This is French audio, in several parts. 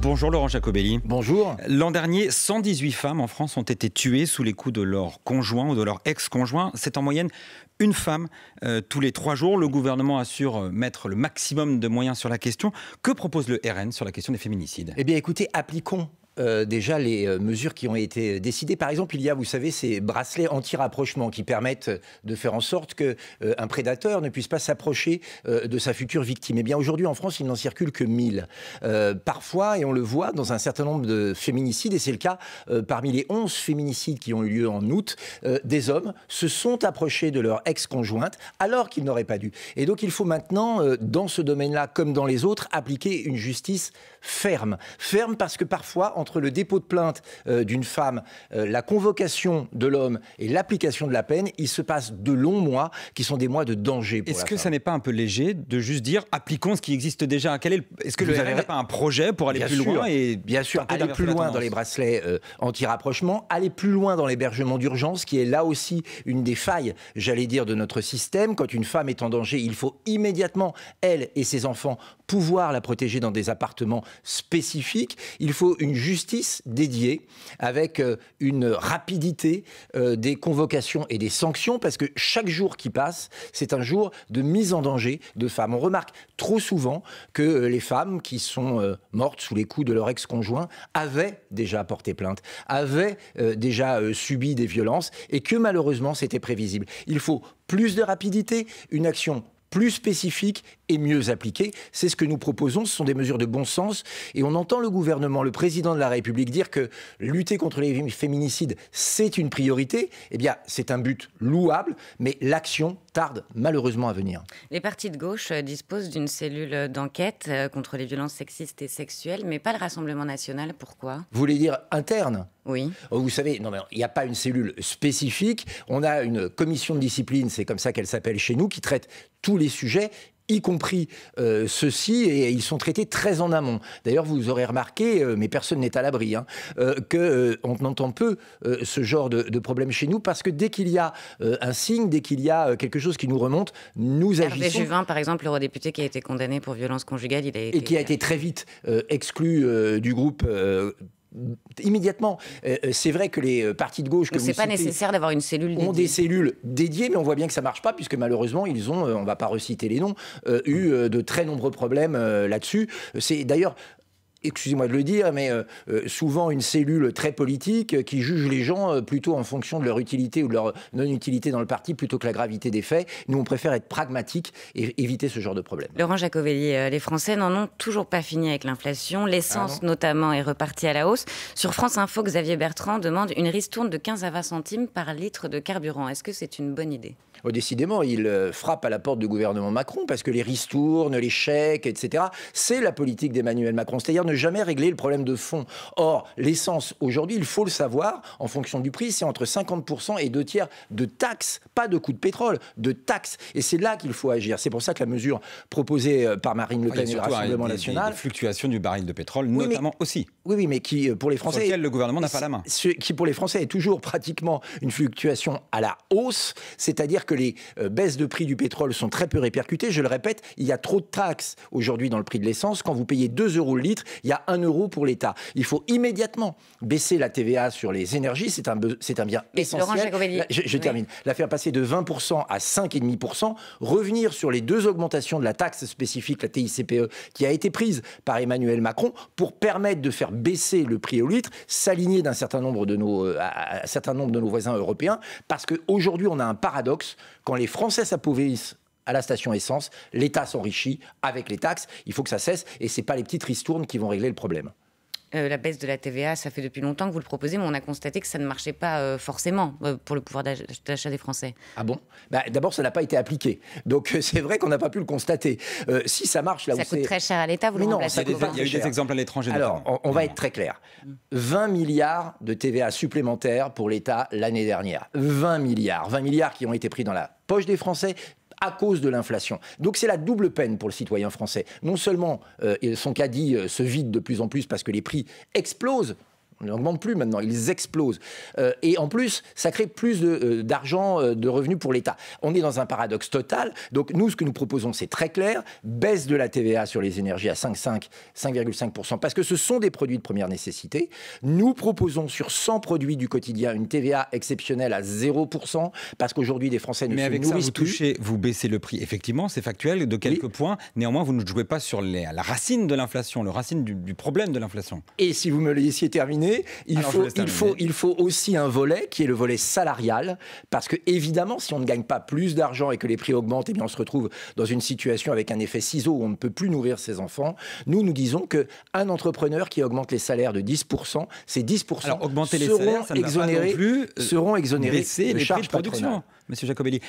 Bonjour Laurent Jacobelli. Bonjour. L'an dernier, 118 femmes en France ont été tuées sous les coups de leur conjoint ou de leur ex-conjoint. C'est en moyenne une femme tous les 3 jours. Le gouvernement assure mettre le maximum de moyens sur la question. Que propose le RN sur la question des féminicides? Eh bien écoutez, appliquons déjà les mesures qui ont été décidées. Par exemple, il y a, vous savez, ces bracelets anti-rapprochement qui permettent de faire en sorte qu'un prédateur ne puisse pas s'approcher de sa future victime. Eh bien aujourd'hui en France, il n'en circule que 1000. Parfois, et on le voit dans un certain nombre de féminicides, et c'est le cas parmi les 11 féminicides qui ont eu lieu en août, des hommes se sont approchés de leur ex-conjointe alors qu'ils n'auraient pas dû. Et donc il faut maintenant, dans ce domaine-là comme dans les autres, appliquer une justice ferme. Ferme parce que parfois, entre le dépôt de plainte d'une femme, la convocation de l'homme et l'application de la peine, il se passe de longs mois qui sont des mois de danger pour la femme. Est-ce que ça n'est pas un peu léger de juste dire appliquons ce qui existe déjà? Est-ce que vous n'avez pas un projet pour aller plus loin et bien sûr, aller plus loin dans les bracelets anti-rapprochement, aller plus loin dans l'hébergement d'urgence, qui est là aussi une des failles, j'allais dire, de notre système. Quand une femme est en danger, il faut immédiatement, elle et ses enfants, pouvoir la protéger dans des appartements spécifiques. Il faut une justice dédiée avec une rapidité des convocations et des sanctions, parce que chaque jour qui passe, c'est un jour de mise en danger de femmes. On remarque trop souvent que les femmes qui sont mortes sous les coups de leur ex-conjoint avaient déjà porté plainte, avaient déjà subi des violences, et que malheureusement c'était prévisible. Il faut plus de rapidité, une action plus spécifique et mieux appliquée. C'est ce que nous proposons, ce sont des mesures de bon sens. Et on entend le gouvernement, le président de la République dire que lutter contre les féminicides, c'est une priorité. Eh bien, c'est un but louable, mais l'action tarde malheureusement à venir. Les partis de gauche disposent d'une cellule d'enquête contre les violences sexistes et sexuelles, mais pas le Rassemblement national. Pourquoi? Vous voulez dire interne? Oui. Vous savez, non, mais il n'y a pas une cellule spécifique. On a une commission de discipline, c'est comme ça qu'elle s'appelle chez nous, qui traite tous les sujets, y compris ceux-ci, et ils sont traités très en amont. D'ailleurs, vous aurez remarqué, mais personne n'est à l'abri, qu'on entend peu ce genre de problème chez nous, parce que dès qu'il y a un signe, dès qu'il y a quelque chose qui nous remonte, nous agissons. Hervé Juvin, par exemple, l'eurodéputé qui a été condamné pour violence conjugale, et qui a été très vite exclu du groupe. Immédiatement. C'est vrai que les partis de gauche... Donc c'est pas nécessaire d'avoir une cellule dédiée. Ont des cellules dédiées, mais on voit bien que ça marche pas, puisque malheureusement, ils ont, on va pas reciter les noms, eu de très nombreux problèmes là-dessus. C'est d'ailleurs... Excusez-moi de le dire, mais souvent une cellule très politique qui juge les gens plutôt en fonction de leur utilité ou de leur non-utilité dans le parti plutôt que la gravité des faits. Nous, on préfère être pragmatique et éviter ce genre de problème. Laurent Jacobelli, les Français n'en ont toujours pas fini avec l'inflation. L'essence, notamment, est repartie à la hausse. Sur France Info, Xavier Bertrand demande une ristourne de 15 à 20 centimes par litre de carburant. Est-ce que c'est une bonne idée? Décidément, il frappe à la porte du gouvernement Macron, parce que les ristournes, les chèques, etc., c'est la politique d'Emmanuel Macron. C'est-à-dire ne jamais régler le problème de fond. Or, l'essence, aujourd'hui, il faut le savoir, en fonction du prix, c'est entre 50% et 2/3 de taxes, pas de coût de pétrole, de taxes. Et c'est là qu'il faut agir. C'est pour ça que la mesure proposée par Marine Le Pen et le Rassemblement national... Des fluctuations du baril de pétrole, notamment aussi. Oui, mais qui, pour les Français... Sur lequel le gouvernement n'a pas la main. Qui, pour les Français, est toujours pratiquement une fluctuation à la hausse, c'est-à-dire que les baisses de prix du pétrole sont très peu répercutées. Je le répète, il y a trop de taxes aujourd'hui dans le prix de l'essence. Quand vous payez 2 € le litre, il y a 1 € pour l'État. Il faut immédiatement baisser la TVA sur les énergies. C'est un bien essentiel. Je termine. La faire passer de 20% à 5,5%. Revenir sur les 2 augmentations de la taxe spécifique, la TICPE, qui a été prise par Emmanuel Macron pour permettre de faire baisser le prix au litre, s'aligner d'un certain nombre de nos voisins européens. Parce qu'aujourd'hui, on a un paradoxe. Quand les Français s'appauvrissent à la station essence, l'État s'enrichit avec les taxes. Il faut que ça cesse, et ce n'est pas les petites ristournes qui vont régler le problème. La baisse de la TVA, ça fait depuis longtemps que vous le proposez, mais on a constaté que ça ne marchait pas forcément pour le pouvoir d'achat des Français. Ah bon? D'abord, ça n'a pas été appliqué. Donc c'est vrai qu'on n'a pas pu le constater. Si ça marche là où c'est... Ça coûte très cher à l'État, vous le remplacez comment? Il y a eu des exemples à l'étranger. Alors, on va être très clair. 20 milliards de TVA supplémentaires pour l'État l'année dernière. 20 milliards qui ont été pris dans la poche des Français à cause de l'inflation. Donc c'est la double peine pour le citoyen français. Non seulement son caddie se vide de plus en plus parce que les prix explosent, On n'augmente plus maintenant, ils explosent. Et en plus, ça crée plus d'argent, de revenus pour l'État. On est dans un paradoxe total. Donc nous, ce que nous proposons, c'est très clair. Baisse de la TVA sur les énergies à 5,5%, parce que ce sont des produits de première nécessité. Nous proposons sur 100 produits du quotidien une TVA exceptionnelle à 0%, parce qu'aujourd'hui, les Français ne se nourrissent plus. Mais avec ça, vous baissez le prix. Effectivement, c'est factuel de quelques points. Néanmoins, vous ne jouez pas sur la racine de l'inflation, le racine du problème de l'inflation. Et si vous me laissiez terminer, il faut aussi un volet qui est le volet salarial, parce que évidemment, si on ne gagne pas plus d'argent et que les prix augmentent, eh bien on se retrouve dans une situation avec un effet ciseau où on ne peut plus nourrir ses enfants. Nous disons qu'un entrepreneur qui augmente les salaires de 10%, ces 10% alors, augmenter les salaires, ça seront exonérés baisser les prix de production. Monsieur Jacobelli,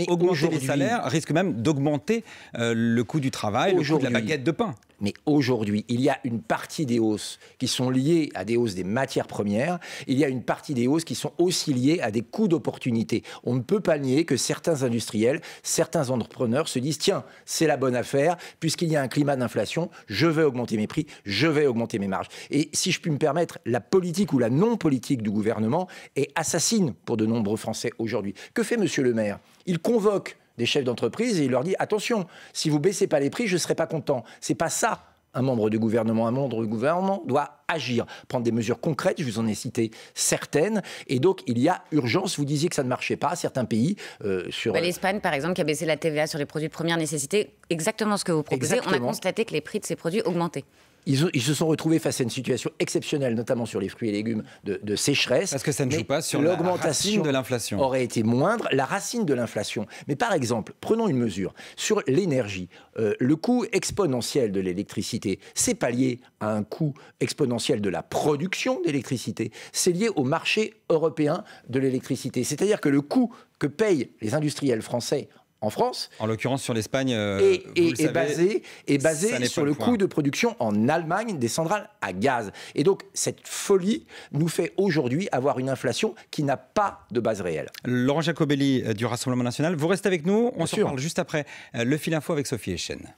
augmenter les salaires risque même d'augmenter le coût du travail, le coût de la baguette de pain. Mais aujourd'hui, il y a une partie des hausses qui sont liées à des hausses des matières premières. Il y a une partie des hausses qui sont aussi liées à des coûts d'opportunité. On ne peut pas nier que certains industriels, certains entrepreneurs se disent « Tiens, c'est la bonne affaire, puisqu'il y a un climat d'inflation, je vais augmenter mes prix, je vais augmenter mes marges. » Et si je puis me permettre, la politique ou la non-politique du gouvernement est assassine pour de nombreux Français aujourd'hui. Que fait Monsieur le maire? Il convoque des chefs d'entreprise et il leur dit « Attention, si vous baissez pas les prix, je ne serai pas content. » C'est pas ça. Un membre du gouvernement doit agir, prendre des mesures concrètes, je vous en ai cité certaines, et donc il y a urgence. Vous disiez que ça ne marchait pas, certains pays l'Espagne, par exemple, qui a baissé la TVA sur les produits de première nécessité, exactement ce que vous proposez, on a constaté que les prix de ces produits augmentaient. Ils se sont retrouvés face à une situation exceptionnelle, notamment sur les fruits et légumes de sécheresse. Parce que ça ne joue pas sur la racine de l'inflation. Aurait été moindre, la racine de l'inflation. Mais par exemple, prenons une mesure sur l'énergie. Le coût exponentiel de l'électricité, c'est pas lié à un coût exponentiel de la production d'électricité, c'est lié au marché européen de l'électricité. C'est-à-dire que le coût que payent les industriels français en France, en l'occurrence sur l'Espagne, est basé sur le coût de production en Allemagne des centrales à gaz. Et donc cette folie nous fait aujourd'hui avoir une inflation qui n'a pas de base réelle. Laurent Jacobelli du Rassemblement National, vous restez avec nous, on se parle juste après le fil info avec Sophie Echen.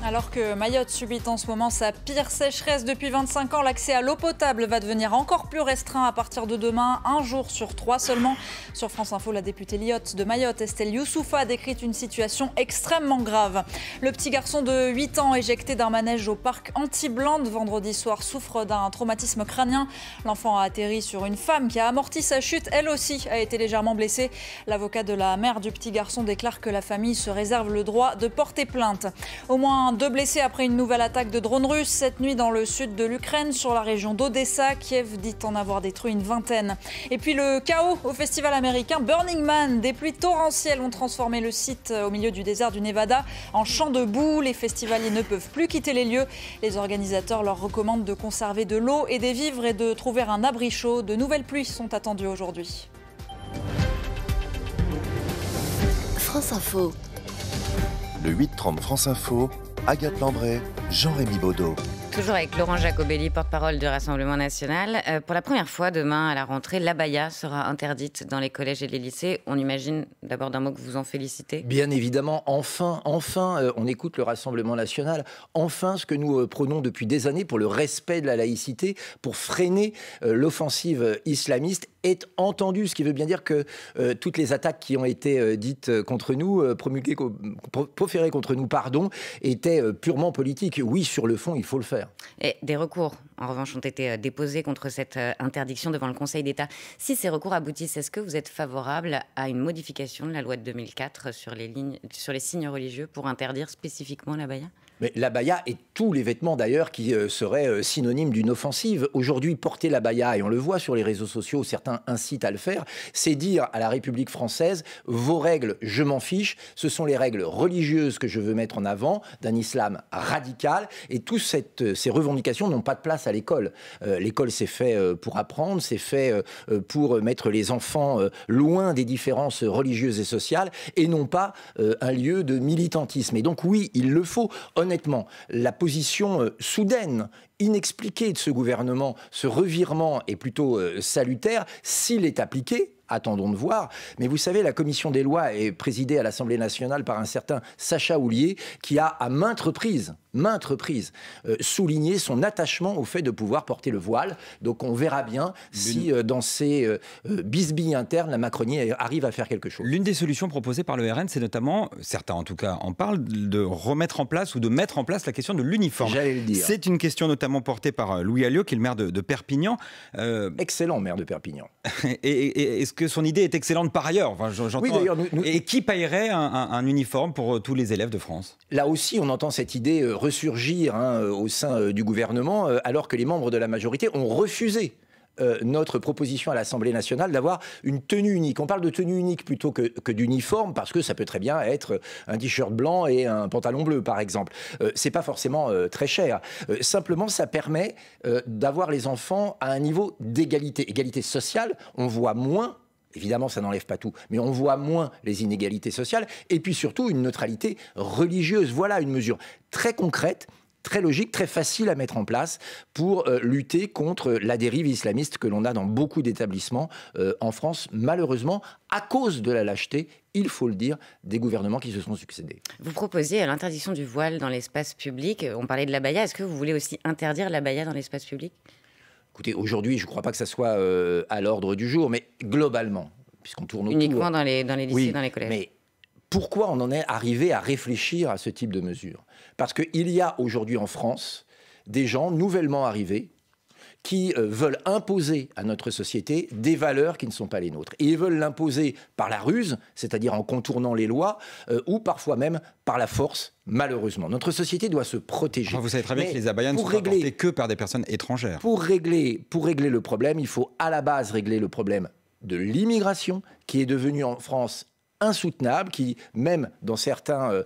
Alors que Mayotte subit en ce moment sa pire sécheresse depuis 25 ans, l'accès à l'eau potable va devenir encore plus restreint à partir de demain, 1 jour sur 3 seulement. Sur France Info, la députée lyotte de Mayotte, Estelle Youssoufa, décrit une situation extrêmement grave. Le petit garçon de 8 ans éjecté d'un manège au parc Anti-Blande vendredi soir souffre d'un traumatisme crânien. L'enfant a atterri sur une femme qui a amorti sa chute. Elle aussi a été légèrement blessée. L'avocat de la mère du petit garçon déclare que la famille se réserve le droit de porter plainte. Au moins 2 blessés après une nouvelle attaque de drones russes cette nuit dans le sud de l'Ukraine, sur la région d'Odessa. Kiev dit en avoir détruit une vingtaine. Et puis le chaos au festival américain Burning Man. Des pluies torrentielles ont transformé le site au milieu du désert du Nevada en champ de boue. Les festivaliers ne peuvent plus quitter les lieux. Les organisateurs leur recommandent de conserver de l'eau et des vivres et de trouver un abri chaud. De nouvelles pluies sont attendues aujourd'hui. France Info. Le 8-30 France Info, Agathe Lambray, Jean-Rémy Baudot. Toujours avec Laurent Jacobelli, porte-parole du Rassemblement National. Pour la première fois, demain, à la rentrée, l'abaya sera interdite dans les collèges et les lycées. On imagine d'abord d'un mot que vous en félicitez. Bien évidemment, enfin, on écoute le Rassemblement National. Enfin, ce que nous prônons depuis des années pour le respect de la laïcité, pour freiner l'offensive islamiste, est entendu. Ce qui veut bien dire que toutes les attaques qui ont été dites contre nous, proférées contre nous, étaient purement politiques. Oui, sur le fond, il faut le faire. Et des recours, en revanche, ont été déposés contre cette interdiction devant le Conseil d'État. Si ces recours aboutissent, est-ce que vous êtes favorable à une modification de la loi de 2004 sur les signes religieux pour interdire spécifiquement l'abaya ? Mais l'abaya et tous les vêtements d'ailleurs qui seraient synonymes d'une offensive. Aujourd'hui, porter l'abaya, et on le voit sur les réseaux sociaux, certains incitent à le faire, c'est dire à la République française, vos règles, je m'en fiche, ce sont les règles religieuses que je veux mettre en avant, d'un islam radical, et toutes ces revendications n'ont pas de place à l'école. L'école, c'est fait pour apprendre, c'est fait pour mettre les enfants loin des différences religieuses et sociales, et non pas un lieu de militantisme. Et donc oui, il le faut. Honnêtement, la position soudaine, inexpliquée de ce gouvernement, ce revirement est plutôt salutaire s'il est appliqué. Attendons de voir. Mais vous savez, la commission des lois est présidée à l'Assemblée nationale par un certain Sacha Houlié qui a à maintes reprises maintes reprises, souligné son attachement au fait de pouvoir porter le voile. Donc on verra bien si dans ces bisbilles internes, la Macronie arrive à faire quelque chose. L'une des solutions proposées par le RN, c'est notamment, certains en tout cas en parlent, de remettre en place ou de mettre en place la question de l'uniforme. J'allais le dire. C'est une question notamment portée par Louis Alliot, qui est le maire de Perpignan. Excellent maire de Perpignan. Et est-ce que son idée est excellente par ailleurs? Enfin, oui, d'ailleurs, et qui paierait un uniforme pour tous les élèves de France? Là aussi, on entend cette idée ressurgir au sein du gouvernement, alors que les membres de la majorité ont refusé notre proposition à l'Assemblée nationale d'avoir une tenue unique. On parle de tenue unique plutôt que d'uniforme, parce que ça peut très bien être un t-shirt blanc et un pantalon bleu, par exemple. C'est pas forcément très cher. Simplement, ça permet d'avoir les enfants à un niveau d'égalité. Égalité sociale, on voit moins. Évidemment, ça n'enlève pas tout, mais on voit moins les inégalités sociales et puis surtout une neutralité religieuse. Voilà une mesure très concrète, très logique, très facile à mettre en place pour lutter contre la dérive islamiste que l'on a dans beaucoup d'établissements en France, malheureusement, à cause de la lâcheté, il faut le dire, des gouvernements qui se sont succédés. Vous proposiez l'interdiction du voile dans l'espace public. On parlait de l'abaya. Est-ce que vous voulez aussi interdire l'abaya dans l'espace public ? Écoutez, aujourd'hui, je ne crois pas que ça soit à l'ordre du jour, mais globalement, puisqu'on tourne autour... Uniquement dans les lycées, oui, dans les collèges. Mais pourquoi on en est arrivé à réfléchir à ce type de mesures? Parce qu'il y a aujourd'hui en France des gens nouvellement arrivés qui veulent imposer à notre société des valeurs qui ne sont pas les nôtres. Et ils veulent l'imposer par la ruse, c'est-à-dire en contournant les lois, ou parfois même par la force, malheureusement. Notre société doit se protéger. Enfin, vous savez très bien que les abayas ne sont pas portés que par des personnes étrangères. Pour régler le problème, il faut à la base régler le problème de l'immigration, qui est devenue en France insoutenable, qui même dans certains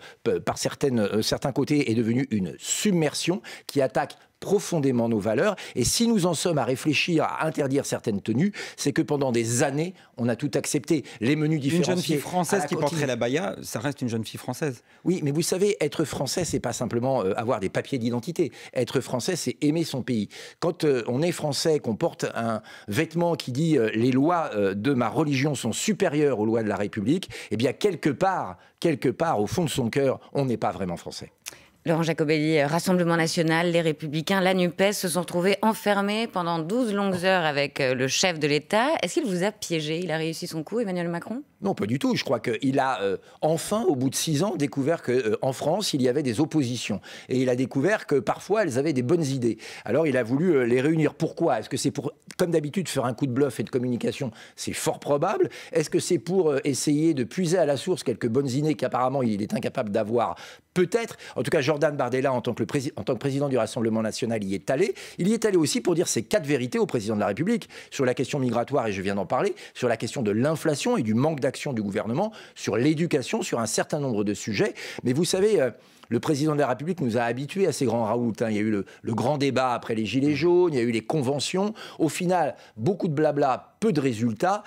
côtés est devenue une submersion, qui attaque profondément nos valeurs. Et si nous en sommes à réfléchir à interdire certaines tenues, c'est que pendant des années, on a tout accepté. Les menus différenciés. Une jeune fille française qui porterait l'abaya, ça reste une jeune fille française. Oui, mais vous savez, être français, c'est pas simplement avoir des papiers d'identité. Être français, c'est aimer son pays. Quand on est français, qu'on porte un vêtement qui dit les lois de ma religion sont supérieures aux lois de la République, eh bien quelque part, au fond de son cœur, on n'est pas vraiment français. Laurent Jacobelli, Rassemblement National, les Républicains, la NUPES se sont retrouvés enfermés pendant 12 longues heures avec le chef de l'État. Est-ce qu'il vous a piégé? Il a réussi son coup, Emmanuel Macron? Non, pas du tout. Je crois qu'il a enfin, au bout de 6 ans, découvert qu'en France, il y avait des oppositions. Et il a découvert que parfois, elles avaient des bonnes idées. Alors, il a voulu les réunir. Pourquoi? Est-ce que c'est pour, comme d'habitude, faire un coup de bluff et de communication? C'est fort probable. Est-ce que c'est pour essayer de puiser à la source quelques bonnes idées qu'apparemment il est incapable d'avoir? Peut-être. En tout cas, Jordan Bardella, en tant que président du Rassemblement National, y est allé. Il y est allé aussi pour dire ses 4 vérités au président de la République sur la question migratoire, et je viens d'en parler, sur la question de l'inflation et du manque d'action du gouvernement, sur l'éducation, sur un certain nombre de sujets. Mais vous savez... Le président de la République nous a habitués à ces grands raouts. Il y a eu le grand débat après les Gilets jaunes, il y a eu les conventions. Au final, beaucoup de blabla, peu de résultats.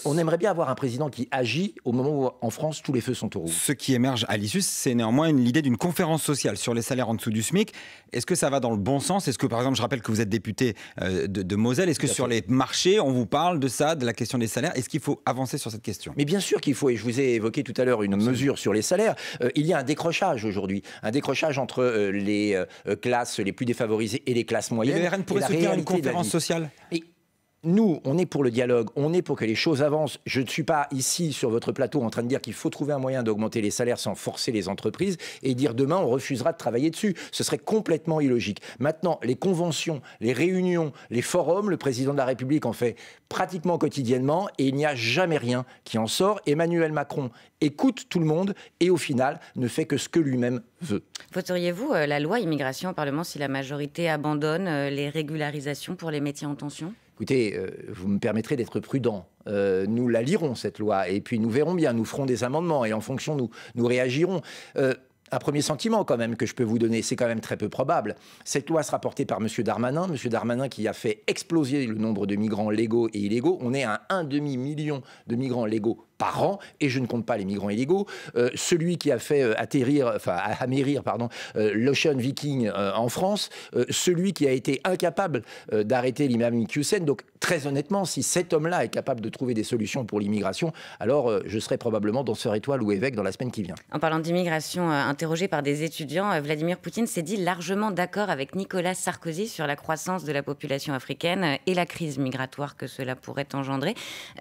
On aimerait bien avoir un président qui agit au moment où, en France, tous les feux sont au rouge. Ce qui émerge à l'issue, c'est néanmoins l'idée d'une conférence sociale sur les salaires en dessous du SMIC. Est-ce que ça va dans le bon sens? Est-ce que, par exemple, je rappelle que vous êtes député de Moselle, est-ce que sur les marchés, on vous parle de ça, de la question des salaires? Est-ce qu'il faut avancer sur cette question? Mais bien sûr qu'il faut, et je vous ai évoqué tout à l'heure une mesure sur les salaires. Il y a un décrochage aujourd'hui. Un décrochage entre les classes les plus défavorisées et les classes moyennes. Et le RN pourrait soutenir une conférence sociale? Nous, on est pour le dialogue, on est pour que les choses avancent. Je ne suis pas ici, sur votre plateau, en train de dire qu'il faut trouver un moyen d'augmenter les salaires sans forcer les entreprises et dire demain, on refusera de travailler dessus. Ce serait complètement illogique. Maintenant, les conventions, les réunions, les forums, le président de la République en fait pratiquement quotidiennement et il n'y a jamais rien qui en sort. Emmanuel Macron écoute tout le monde et au final ne fait que ce que lui-même veut. Voteriez-vous la loi immigration au Parlement si la majorité abandonne les régularisations pour les métiers en tension? Écoutez, vous me permettrez d'être prudent. Nous la lirons, cette loi, et puis nous verrons bien, nous ferons des amendements, et en fonction, nous réagirons. Un premier sentiment quand même que je peux vous donner, c'est quand même très peu probable. Cette loi sera portée par M. Darmanin qui a fait exploser le nombre de migrants légaux et illégaux. On est à 1,5 million de migrants légaux par an, et je ne compte pas les migrants illégaux. Celui qui a fait amérir l'Ocean Viking en France, celui qui a été incapable d'arrêter l'imam Iqiyoussen. Donc très honnêtement, si cet homme-là est capable de trouver des solutions pour l'immigration, alors je serai probablement danseur étoile ou évêque dans la semaine qui vient. En parlant d'immigration, un interrogé par des étudiants, Vladimir Poutine s'est dit largement d'accord avec Nicolas Sarkozy sur la croissance de la population africaine et la crise migratoire que cela pourrait engendrer.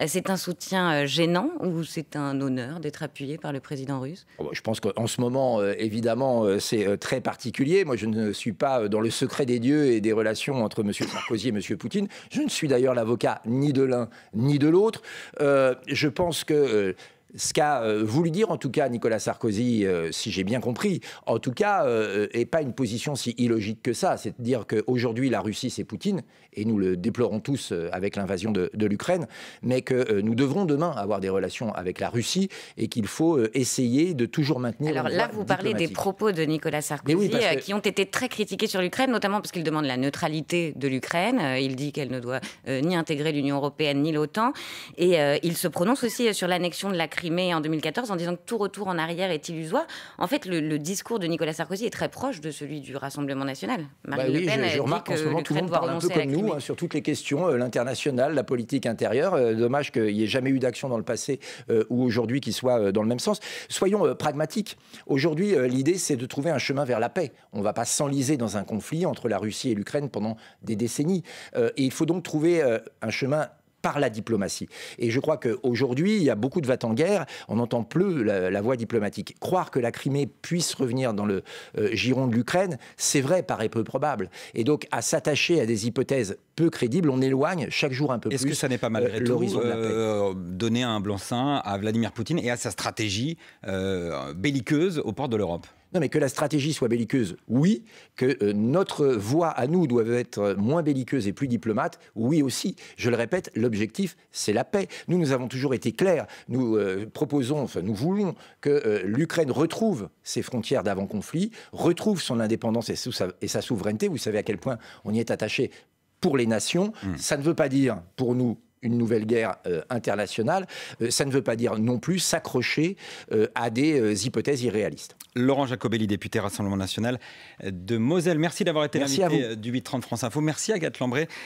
C'est un soutien gênant ou c'est un honneur d'être appuyé par le président russe? Je pense qu'en ce moment, évidemment, c'est très particulier. Moi, je ne suis pas dans le secret des dieux et des relations entre M. Sarkozy et M. Poutine. Je ne suis d'ailleurs l'avocat ni de l'un ni de l'autre. Je pense que ce qu'a voulu dire en tout cas Nicolas Sarkozy, si j'ai bien compris, en tout cas, n'est pas une position si illogique que ça. C'est de dire qu'aujourd'hui la Russie c'est Poutine, et nous le déplorons tous avec l'invasion de l'Ukraine, mais que nous devrons demain avoir des relations avec la Russie et qu'il faut essayer de toujours maintenir. Alors là, vous parlez des propos de Nicolas Sarkozy qui ont été très critiqués sur l'Ukraine, notamment parce qu'il demande la neutralité de l'Ukraine. Il dit qu'elle ne doit ni intégrer l'Union européenne ni l'OTAN. Et il se prononce aussi sur l'annexion de la Crimée en 2014 en disant que tout retour en arrière est illusoire. En fait, le discours de Nicolas Sarkozy est très proche de celui du Rassemblement national. Marine Le Pen je remarque dit que en ce moment tout le monde parle un peu comme nous sur toutes les questions, l'international, la politique intérieure. Dommage qu'il n'y ait jamais eu d'action dans le passé ou aujourd'hui qui soit dans le même sens. Soyons pragmatiques. Aujourd'hui, l'idée, c'est de trouver un chemin vers la paix. On ne va pas s'enliser dans un conflit entre la Russie et l'Ukraine pendant des décennies. Et il faut donc trouver un chemin par la diplomatie. Et je crois qu'aujourd'hui, il y a beaucoup de va-t-en-guerre, on n'entend plus la voie diplomatique. Croire que la Crimée puisse revenir dans le giron de l'Ukraine, c'est vrai, paraît peu probable. Et donc, à s'attacher à des hypothèses peu crédibles, on éloigne chaque jour un peu plus. Est-ce que ça n'est pas malgré tout donner un blanc-seing à Vladimir Poutine et à sa stratégie belliqueuse aux portes de l'Europe ? Non, mais que la stratégie soit belliqueuse, oui. Que notre voie à nous doit être moins belliqueuse et plus diplomate, oui aussi. Je le répète, l'objectif, c'est la paix. Nous avons toujours été clairs. Nous nous voulons que l'Ukraine retrouve ses frontières d'avant-conflit, retrouve son indépendance et sa souveraineté. Vous savez à quel point on y est attaché pour les nations. Ça ne veut pas dire, pour nous, une nouvelle guerre internationale. Ça ne veut pas dire non plus s'accrocher à des hypothèses irréalistes. Laurent Jacobelli, député Rassemblement National de Moselle. Merci d'avoir été l'invité du 8h30 France Info. Merci Agathe Lambré.